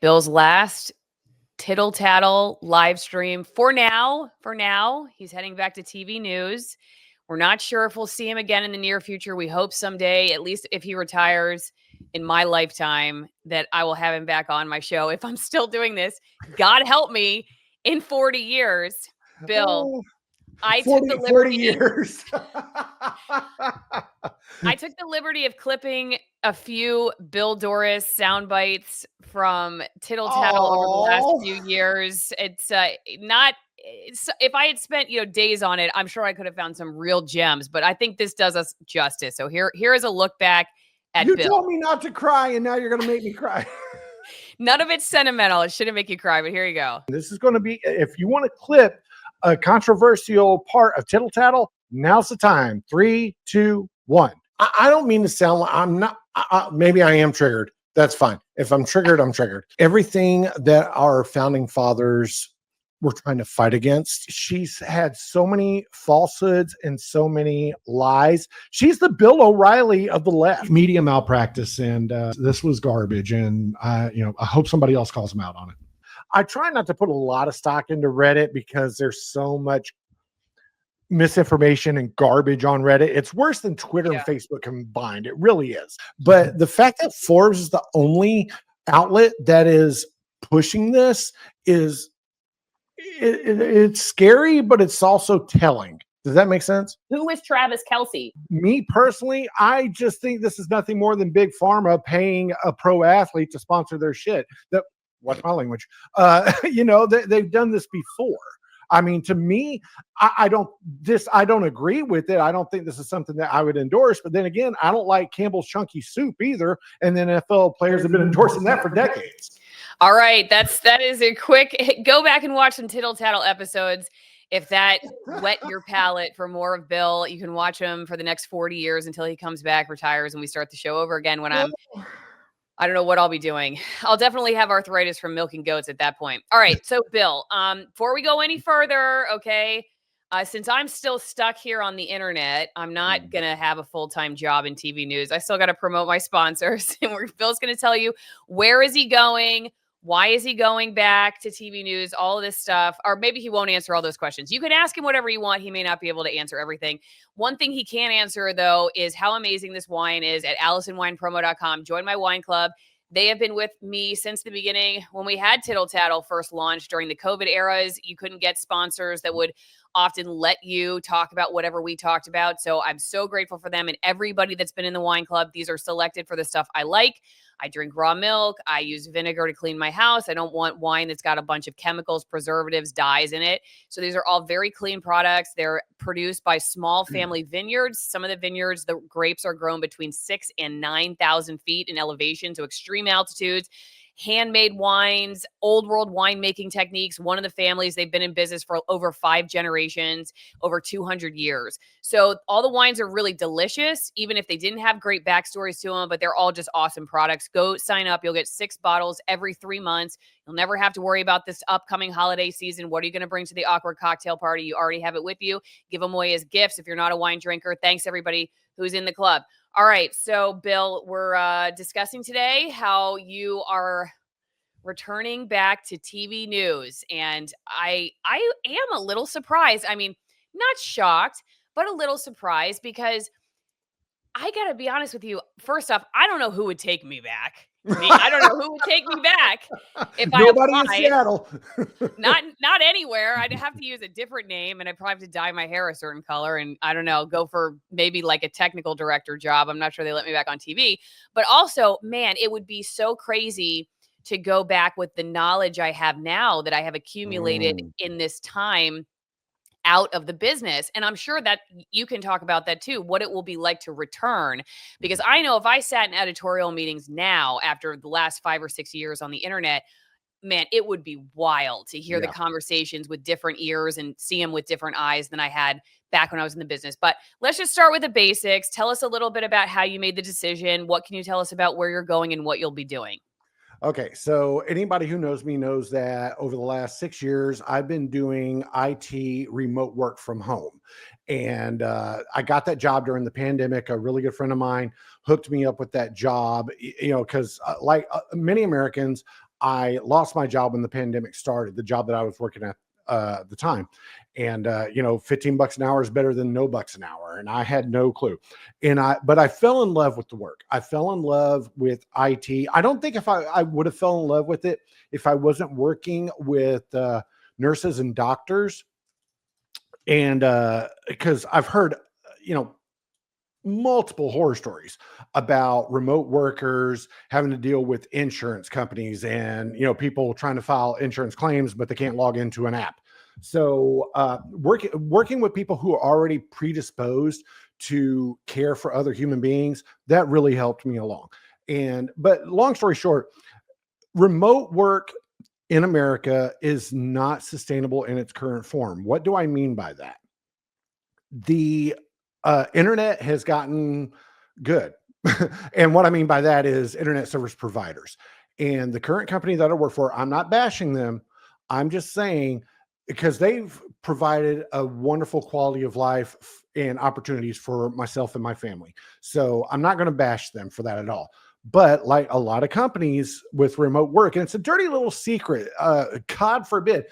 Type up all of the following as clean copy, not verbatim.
Bill's last tittle tattle live stream for now. He's heading back to TV news. We're not sure if we'll see him again in the near future. We hope someday, at least if he retires in my lifetime, that I will have him back on my show if I'm still doing this. God help me in 40 years. Bill, I took the 40 years. I took the liberty of clipping a few Bill Dorris sound bites from Tittle Tattle over the last few years. It's if I had spent, days on it, I'm sure I could have found some real gems, but I think this does us justice. So here is a look back at You Bill. told me not to cry, and now you're going to make me cry. None of it's sentimental. It shouldn't make you cry, but here you go. This is going to be, if you want to clip a controversial part of Tittle Tattle, now's the time. 3, 2, 1. I don't mean to sound like I'm not, maybe I am triggered. That's fine. If I'm triggered, I'm triggered. Everything that our founding fathers were trying to fight against, she's had so many falsehoods and so many lies. She's the Bill O'Reilly of the left. Media malpractice, and this was garbage. And I hope somebody else calls them out on it. I try not to put a lot of stock into Reddit because there's so much misinformation and garbage on Reddit. It's worse than Twitter and Facebook combined. It really is. But the fact that Forbes is the only outlet that is pushing this is it's scary, but it's also telling. Does that make sense? Who is Travis Kelce? Me personally, I just think this is nothing more than Big Pharma paying a pro athlete to sponsor their shit. What's my language? They've done this before. I mean, to me, I don't agree with it. I don't think this is something that I would endorse. But then again, I don't like Campbell's Chunky Soup either. And then NFL players have been endorsing that for decades. All right. That is a quick go back and watch some Tittle Tattle episodes. If that whet your palate for more of Bill, you can watch him for the next 40 years until he comes back, retires, and we start the show over again when I don't know what I'll be doing. I'll definitely have arthritis from milking goats at that point. All right. So Bill, before we go any further, okay, since I'm still stuck here on the internet, I'm not going to have a full-time job in TV news. I still got to promote my sponsors. And Bill's going to tell you, where is he going? Why is he going back to TV news? All of this stuff. Or maybe he won't answer all those questions. You can ask him whatever you want. He may not be able to answer everything. One thing he can answer, though, is how amazing this wine is at ALISONWinePromo.com. Join my wine club. They have been with me since the beginning. When we had Tittle Tattle first launched during the COVID eras, you couldn't get sponsors that would often let you talk about whatever we talked about. So I'm so grateful for them and everybody that's been in the wine club. These are selected for the stuff I like. I drink raw milk. I use vinegar to clean my house. I don't want wine that's got a bunch of chemicals, preservatives, dyes in it. So these are all very clean products. They're produced by small family vineyards. Some of the vineyards, the grapes are grown between 6,000 and 9,000 feet in elevation, so extreme altitudes. Handmade wines, old world winemaking techniques. One of the families, they've been in business for over 5 generations, over 200 years. So all the wines are really delicious, even if they didn't have great backstories to them, but they're all just awesome products. Go sign up. You'll get 6 bottles every 3 months. You'll never have to worry about this upcoming holiday season. What are you going to bring to the awkward cocktail party? You already have it with you. Give them away as gifts if you're not a wine drinker. Thanks, everybody who's in the club. All right. So, Bill, we're discussing today how you are returning back to TV news. And I am a little surprised. I mean, not shocked, but a little surprised because I got to be honest with you. First off, I don't know who would take me back. I don't know who would take me back if Nobody I in Seattle. not anywhere. I'd have to use a different name and I'd probably have to dye my hair a certain color and I don't know, go for maybe like a technical director job. I'm not sure they let me back on TV. But also, man, it would be so crazy to go back with the knowledge I have now that I have accumulated in this time out of the business. And I'm sure that you can talk about that too, what it will be like to return. Because I know if I sat in editorial meetings now after the last 5 or 6 years on the internet, man, it would be wild to hear the conversations with different ears and see them with different eyes than I had back when I was in the business. But let's just start with the basics. Tell us a little bit about how you made the decision. What can you tell us about where you're going and what you'll be doing? Okay, so anybody who knows me knows that over the last 6 years, I've been doing IT remote work from home. And I got that job during the pandemic. A really good friend of mine hooked me up with that job, because like many Americans, I lost my job when the pandemic started, the job that I was working at the time. And, you know, $15 an hour is better than no bucks an hour. And I had no clue. But I fell in love with the work. I fell in love with IT. I don't think if I would have fell in love with it if I wasn't working with nurses and doctors. And because I've heard, you know, multiple horror stories about remote workers having to deal with insurance companies and, you know, people trying to file insurance claims, but they can't log into an app. So working with people who are already predisposed to care for other human beings, that really helped me along. But long story short, remote work in America is not sustainable in its current form. What do I mean by that? The internet has gotten good. And what I mean by that is internet service providers. And the current company that I work for, I'm not bashing them. I'm just saying, because they've provided a wonderful quality of life and opportunities for myself and my family. So I'm not going to bash them for that at all. But like a lot of companies with remote work, and it's a dirty little secret, God forbid,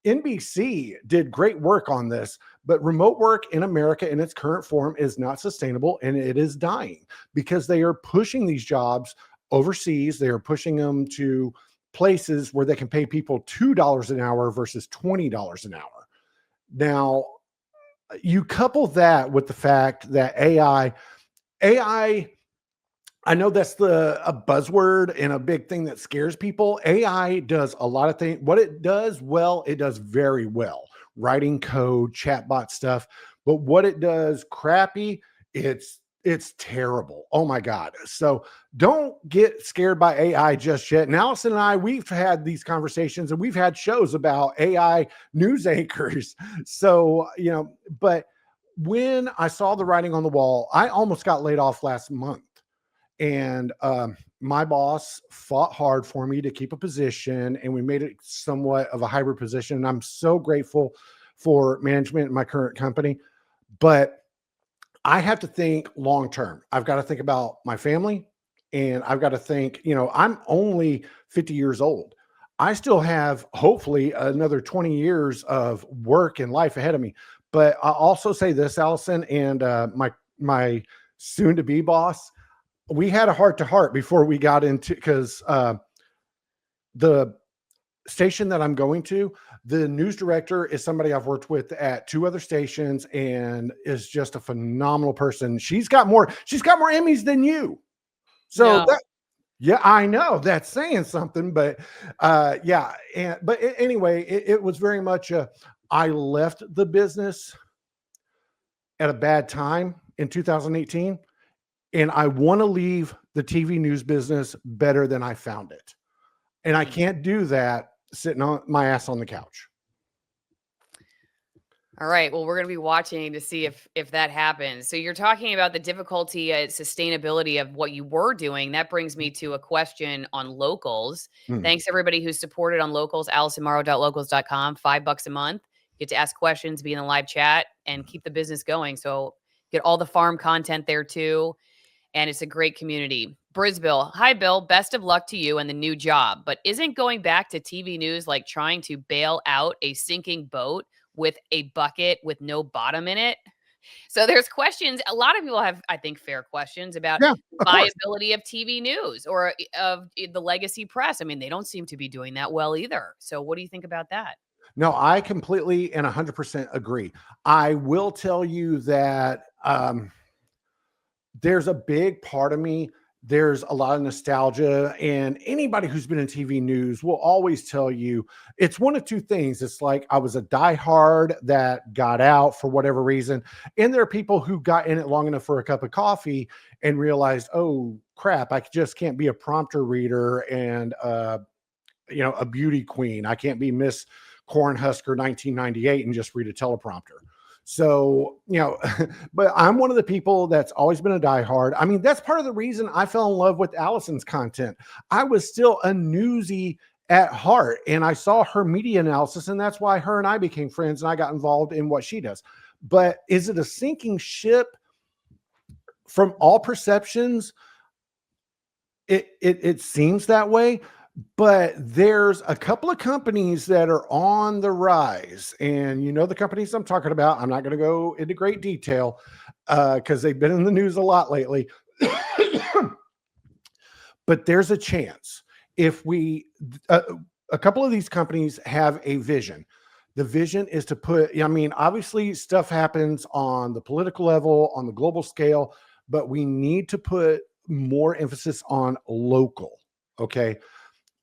NBC did great work on this, but remote work in America in its current form is not sustainable, and it is dying because they are pushing these jobs overseas. They are pushing them to places where they can pay people $2 an hour versus $20 an hour. Now, you couple that with the fact that AI, I know that's a buzzword and a big thing that scares people. AI does a lot of things. What it does well, it does very well. Writing code, chatbot stuff. But what it does crappy, it's terrible. Oh my God. So don't get scared by AI just yet. And Allison and I, we've had these conversations and we've had shows about AI news anchors. So, you know, but when I saw the writing on the wall, I almost got laid off last month. And my boss fought hard for me to keep a position, and we made it somewhat of a hybrid position. And I'm so grateful for management in my current company. But I have to think long term. I've got to think about my family, and I've got to think, you know, I'm only 50 years old. I still have hopefully another 20 years of work and life ahead of me. But I'll also say this, Allison, and my soon to be boss, we had a heart-to-heart before we got into, because the station that I'm going to, the news director is somebody I've worked with at 2 other stations and is just a phenomenal person. She's got more Emmys than you. So No. yeah, I know that's saying something, but yeah. But anyway, it was very much I left the business at a bad time in 2018. And I want to leave the TV news business better than I found it. And I can't do that sitting on my ass on the couch. All right. Well, we're going to be watching to see if that happens. So you're talking about the difficulty and sustainability of what you were doing. That brings me to a question on locals. Thanks everybody who supported on locals, AlisonMorrow.locals.com, $5 a month. Get to ask questions, be in the live chat, and keep the business going. So get all the farm content there too. And it's a great community. Brisbill, hi, Bill. Best of luck to you and the new job. But isn't going back to TV news like trying to bail out a sinking boat with a bucket with no bottom in it? So there's questions. A lot of people have, I think, fair questions about viability of TV news or of the legacy press. I mean, they don't seem to be doing that well either. So what do you think about that? No, I completely and 100% agree. I will tell you that there's a big part of me, there's a lot of nostalgia, and anybody who's been in TV news will always tell you it's one of 2 things. It's like I was a diehard that got out for whatever reason, and there are people who got in it long enough for a cup of coffee and realized, oh crap, I just can't be a prompter reader and you know, a beauty queen. I can't be Miss Cornhusker 1998 and just read a teleprompter. So, you know, but I'm one of the people that's always been a diehard. I mean, that's part of the reason I fell in love with Alison's content. I was still a newsie at heart, and I saw her media analysis, and that's why her and I became friends, and I got involved in what she does. But is it a sinking ship? From all perceptions, it seems that way. But there's a couple of companies that are on the rise, and you know the companies I'm talking about. I'm not going to go into great detail because they've been in the news a lot lately. But there's a chance if a couple of these companies have a vision. The vision is to put, I mean, obviously stuff happens on the political level, on the global scale, but we need to put more emphasis on local. Okay.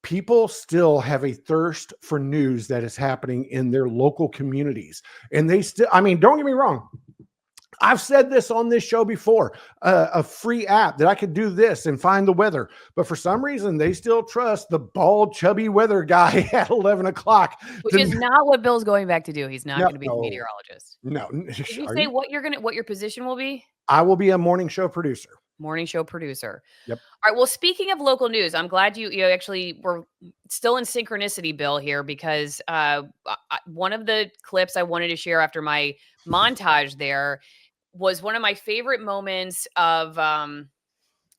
People still have a thirst for news that is happening in their local communities. And they still, I mean, don't get me wrong. I've said this on this show before, a free app that I could do this and find the weather. But for some reason, they still trust the bald, chubby weather guy at 11 o'clock. Which is not what Bill's going back to do. He's not going to be the meteorologist. No. Did you say what your position will be? I will be a morning show producer. Morning show producer. Yep. All right. Well, speaking of local news, I'm glad you actually were still in synchronicity, Bill, here, because one of the clips I wanted to share after my montage there was one of my favorite moments of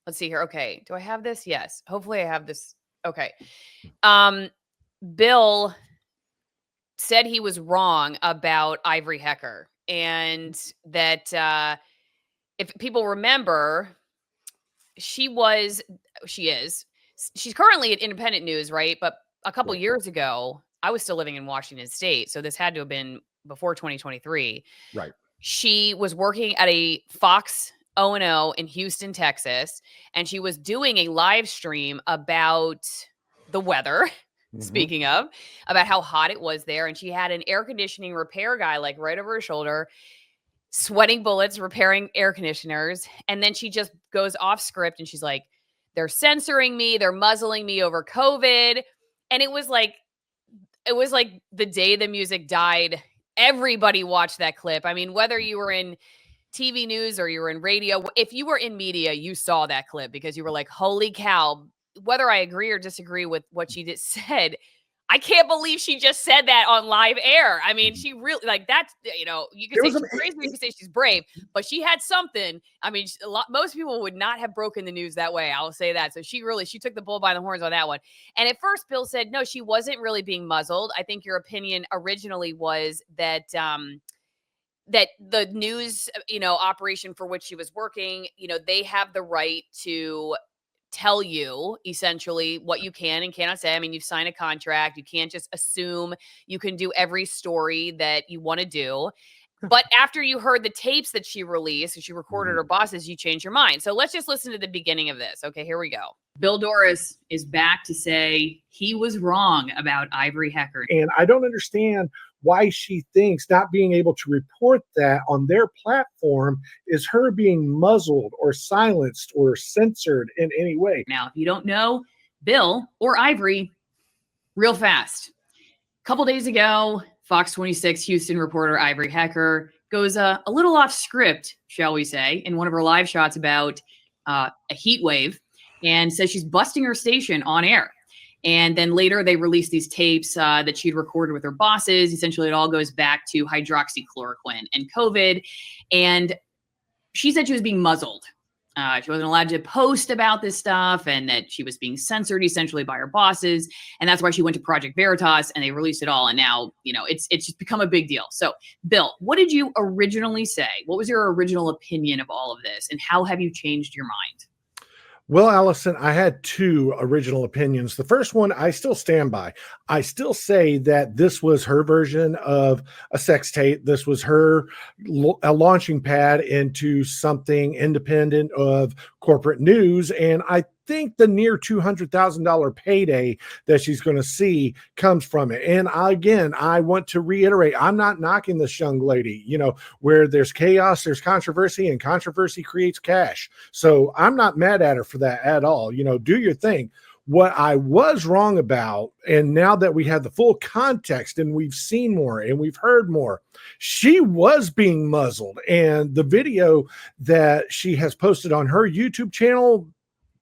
let's see here. Okay. Do I have this? Yes. Hopefully I have this. Okay. Bill said he was wrong about Ivory Hecker, and that if people remember, she's currently at Independent News, right? But a couple years ago, I was still living in Washington State, so this had to have been before 2023. Right. She was working at a Fox O&O in Houston, Texas, and she was doing a live stream about the weather. Speaking of, about how hot it was there, and she had an air conditioning repair guy like right over her shoulder, sweating bullets, repairing air conditioners. And then she just goes off script and she's like, they're censoring me. They're muzzling me over COVID. And it was like the day the music died. Everybody watched that clip. I mean, whether you were in TV news or you were in radio, if you were in media, you saw that clip because you were like, holy cow, whether I agree or disagree with what she just said, I can't believe she just said that on live air. I mean, she really like that. You know, you can say she's crazy, you can say she's brave, but she had something. I mean, most people would not have broken the news that way. I'll say that. So she took the bull by the horns on that one. And at first, Bill said, no, she wasn't really being muzzled. I think your opinion originally was that, that the news, operation for which she was working, they have the right to tell you essentially what you can and cannot say. I mean, you've signed a contract. You can't just assume you can do every story that you want to do. But after you heard the tapes that she released and she recorded her bosses, you changed your mind. So let's just listen to the beginning of this. Okay, here we go. Bill Dorris is back to say he was wrong about Ivory Hecker. And I don't understand why she thinks not being able to report that on their platform is her being muzzled or silenced or censored in any way. Now, if you don't know Bill or Ivory, real fast. A couple days ago, Fox 26 Houston reporter Ivory Hecker goes a little off script, shall we say, in one of her live shots about a heat wave and says she's busting her station on air. And then later they released these tapes that she'd recorded with her bosses. Essentially, it all goes back to hydroxychloroquine and COVID. And she said she was being muzzled. She wasn't allowed to post about this stuff and that she was being censored essentially by her bosses. And that's why she went to Project Veritas and they released it all. And now, it's just become a big deal. So, Bill, what did you originally say? What was your original opinion of all of this? And how have you changed your mind? Well, Allison, I had two original opinions. The first one, I still stand by. I still say that this was her version of a sex tape. This was her a launching pad into something independent of corporate news. And I think the near $200,000 payday that she's going to see comes from it. And again, I want to reiterate, I'm not knocking this young lady. Where there's chaos, there's controversy, and controversy creates cash. So I'm not mad at her for that at all. Do your thing. What I was wrong about, and now that we have the full context and we've seen more and we've heard more, she was being muzzled. And the video that she has posted on her YouTube channel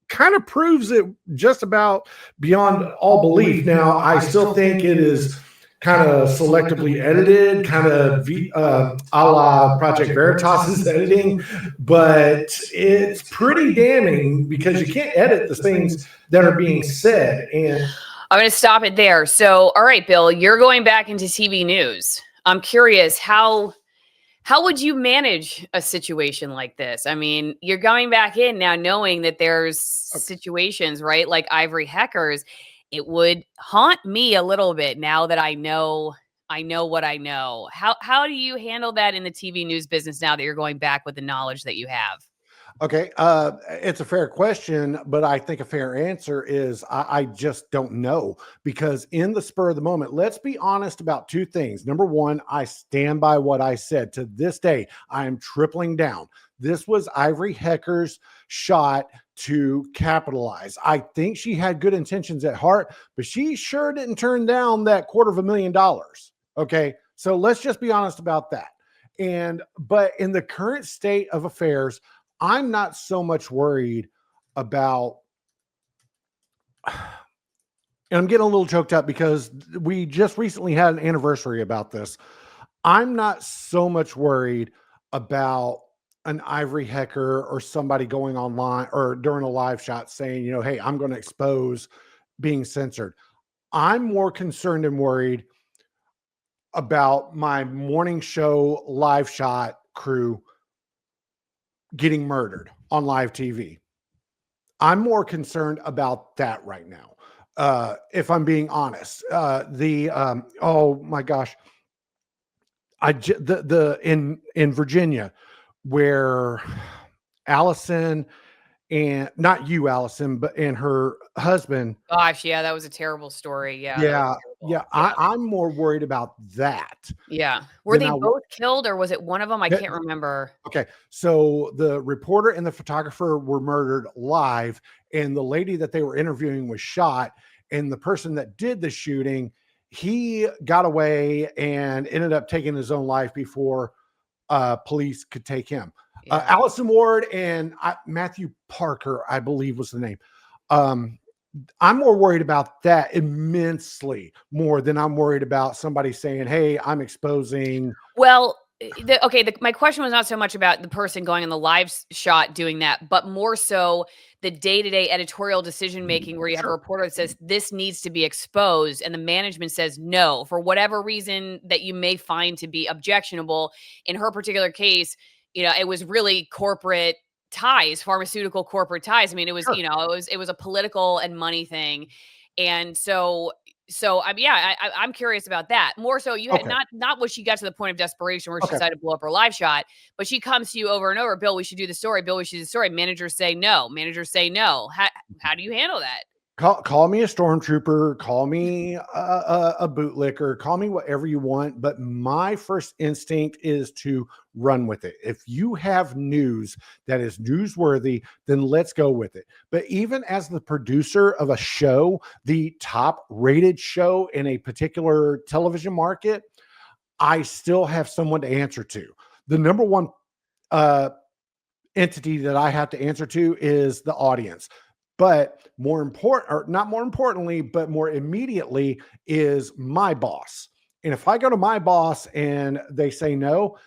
kind of proves it just about beyond all belief. Now, I still think it is kind of selectively edited, kind of a la Project Veritas's editing, but it's pretty damning because you can't edit the things that are being said. And I'm going to stop it there. So, all right, Bill, you're going back into TV news. I'm curious, how would you manage a situation like this? I mean, you're going back in now knowing that there's situations, right? Like Ivory Heckers. It would haunt me a little bit now that I know what I know. How do you handle that in the TV news business now that you're going back with the knowledge that you have? Okay, it's a fair question, but I think a fair answer is I just don't know, because in the spur of the moment, let's be honest about two things. Number one, I stand by what I said. To this day, I am tripling down. This was Ivory Hecker's shot to capitalize. I think she had good intentions at heart, but she sure didn't turn down that $250,000. Okay, so let's just be honest about that. But in the current state of affairs, I'm not so much worried about, and I'm getting a little choked up because we just recently had an anniversary about this. I'm not so much worried about an Ivory Hecker or somebody going online or during a live shot saying, hey, I'm going to expose being censored. I'm more concerned and worried about my morning show live shot crew getting murdered on live TV. I'm more concerned about that right now. If I'm being honest, oh my gosh, in Virginia, where Allison, and not you, Allison, but and her husband. Gosh, yeah, that was a terrible story. Yeah, that was Yeah, terrible. yeah. I'm more worried about that. Yeah. Were Than they I both killed or was it one of them? I can't remember. Okay, so the reporter and the photographer were murdered live, and the lady that they were interviewing was shot. And the person that did the shooting, he got away and ended up taking his own life before police could take him. Yeah. Allison Ward and Matthew Parker, I believe was the name. I'm more worried about that immensely more than I'm worried about somebody saying, hey, I'm exposing. Well, my question was not so much about the person going in the live shot doing that, but more so the day-to-day editorial decision making where you have a reporter that says this needs to be exposed and the management says no for whatever reason that you may find to be objectionable. In her particular case, it was really corporate ties, pharmaceutical corporate ties. I mean, it was, it was a political and money thing. And I'm curious about that. More so, you had not what she got to the point of desperation where she decided to blow up her live shot, but she comes to you over and over. Bill, we should do the story. Bill, we should do the story. Managers say no. Managers say no. How do you handle that? Call me a stormtrooper, call me a bootlicker, call me whatever you want. But my first instinct is to run with it. If you have news that is newsworthy, then let's go with it. But even as the producer of a show, the top rated show in a particular television market, I still have someone to answer to. The number one entity that I have to answer to is the audience. But more important, or not more importantly, but more immediately is my boss. And if I go to my boss and they say no,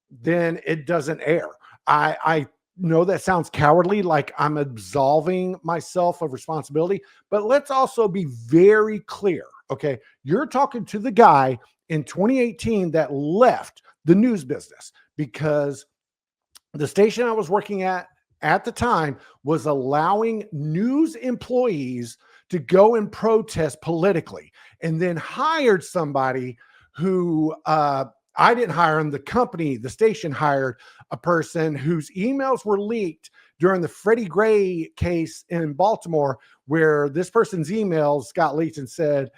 then it doesn't air. I know that sounds cowardly, like I'm absolving myself of responsibility, but let's also be very clear. Okay. You're talking to the guy in 2018 that left the news business because the station I was working at the time was allowing news employees to go and protest politically, and then hired somebody who I didn't hire him. The company, the station hired a person whose emails were leaked during the Freddie Gray case in Baltimore, where this person's emails got leaked and said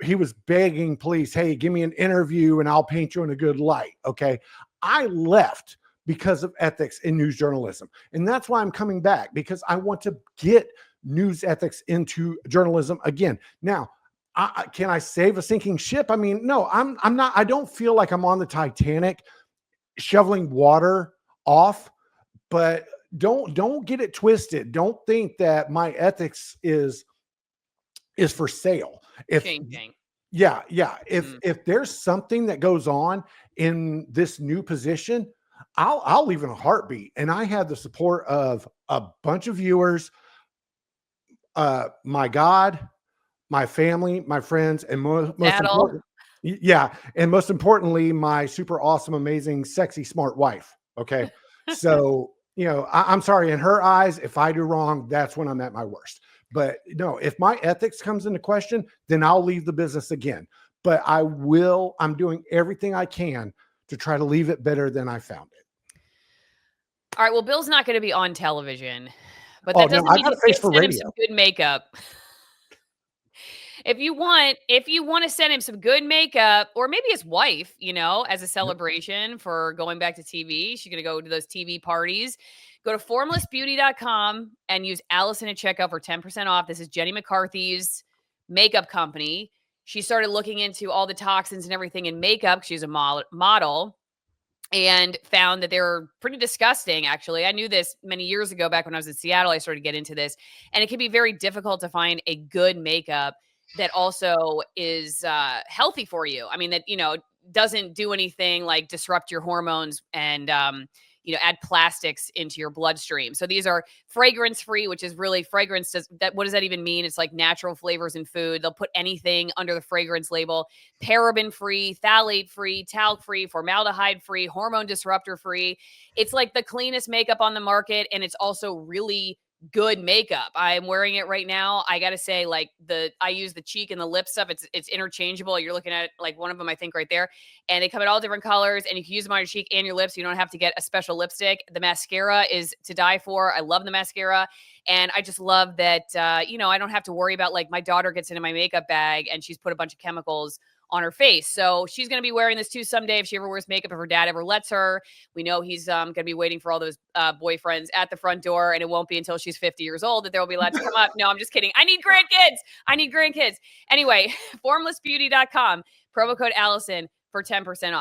he was begging police, hey, give me an interview and I'll paint you in a good light. Okay. I left because of ethics in news journalism. And that's why I'm coming back, because I want to get news ethics into journalism again. Now, can I save a sinking ship? I mean, no, I'm not. I don't feel like I'm on the Titanic shoveling water off, but don't get it twisted. Don't think that my ethics is for sale. Changing. Yeah. If there's something that goes on in this new position, I'll leave in a heartbeat. And I have the support of a bunch of viewers, my God, my family, my friends, and most Saddle. important, yeah, and most importantly, my super awesome, amazing, sexy, smart wife. Okay, so I'm sorry. In her eyes, if I do wrong, that's when I'm at my worst. But no, if my ethics comes into question, then I'll leave the business again. But I will. I'm doing everything I can to try to leave it better than I found it. All right. Well, Bill's not going to be on television, but Oh that no, doesn't I mean got you a face can't for send him radio. some good makeup. If you want to send him some good makeup, or maybe his wife, as a celebration for going back to TV, she's gonna go to those TV parties. Go to formlessbeauty.com and use Allison at checkout for 10% off. This is Jenny McCarthy's makeup company. She started looking into all the toxins and everything in makeup. She's a model and found that they were pretty disgusting, actually. I knew this many years ago, back when I was in Seattle. I started to get into this, and it can be very difficult to find a good makeup that also is healthy for you. I mean, that, doesn't do anything like disrupt your hormones and, add plastics into your bloodstream. So these are fragrance free, which is really fragrance. What does that even mean? It's like natural flavors in food. They'll put anything under the fragrance label. Paraben free, phthalate free, talc free, formaldehyde free, hormone disruptor free. It's like the cleanest makeup on the market. And it's also really good makeup. I'm wearing it right now. I gotta say, like, I use the cheek and the lip stuff. It's interchangeable. You're looking at like one of them, I think, right there, and they come in all different colors, and you can use them on your cheek and your lips. You don't have to get a special lipstick. The mascara is to die for. I love the mascara, and I just love that. I don't have to worry about, like, my daughter gets into my makeup bag and she's put a bunch of chemicals on her face. So she's going to be wearing this too someday if she ever wears makeup, if her dad ever lets her. We know he's going to be waiting for all those boyfriends at the front door, and it won't be until she's 50 years old that there will be allowed to come up. No, I'm just kidding. I need grandkids. Anyway, formlessbeauty.com, promo code Allison for 10% off.